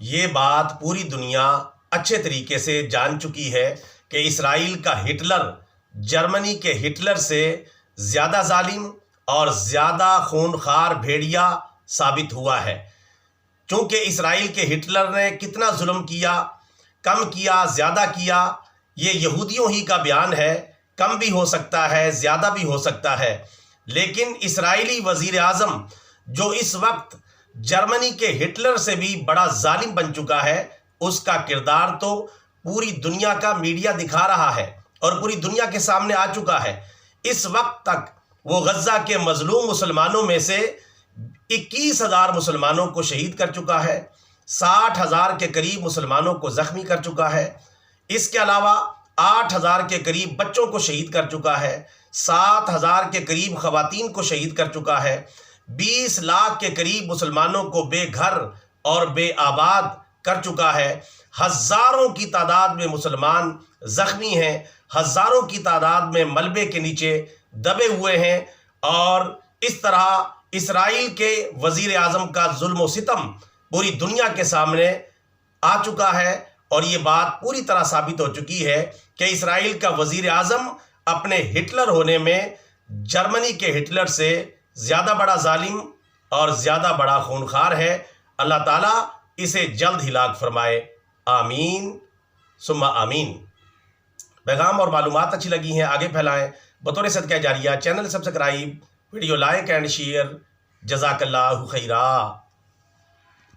یہ بات پوری دنیا اچھے طریقے سے جان چکی ہے کہ اسرائیل کا ہٹلر جرمنی کے ہٹلر سے زیادہ ظالم اور زیادہ خونخوار بھیڑیا ثابت ہوا ہے۔ چونکہ اسرائیل کے ہٹلر نے کتنا ظلم کیا، کم کیا، زیادہ کیا، یہ یہودیوں ہی کا بیان ہے۔ کم بھی ہو سکتا ہے، زیادہ بھی ہو سکتا ہے، لیکن اسرائیلی وزیر اعظم جو اس وقت جرمنی کے ہٹلر سے بھی بڑا ظالم بن چکا ہے، اس کا کردار تو پوری دنیا کا میڈیا دکھا رہا ہے اور پوری دنیا کے سامنے آ چکا ہے۔ اس وقت تک وہ غزہ کے مظلوم مسلمانوں میں سے 21,000 مسلمانوں کو شہید کر چکا ہے، 60,000 کے قریب مسلمانوں کو زخمی کر چکا ہے۔ اس کے علاوہ 8,000 کے قریب بچوں کو شہید کر چکا ہے، 7,000 کے قریب خواتین کو شہید کر چکا ہے، 20 لاکھ کے قریب مسلمانوں کو بے گھر اور بے آباد کر چکا ہے، ہزاروں کی تعداد میں مسلمان زخمی ہیں، ہزاروں کی تعداد میں ملبے کے نیچے دبے ہوئے ہیں، اور اس طرح اسرائیل کے وزیر اعظم کا ظلم و ستم پوری دنیا کے سامنے آ چکا ہے۔ اور یہ بات پوری طرح ثابت ہو چکی ہے کہ اسرائیل کا وزیر اعظم اپنے ہٹلر ہونے میں جرمنی کے ہٹلر سے زیادہ بڑا ظالم اور زیادہ بڑا خونخوار ہے۔ اللہ تعالیٰ اسے جلد ہلاک فرمائے، آمین ثم آمین۔ پیغام اور معلومات اچھی لگی ہیں آگے پھیلائیں بطور صدقہ جاریہ، channel subscribe, video like and share, جزاک اللہ خیرہ۔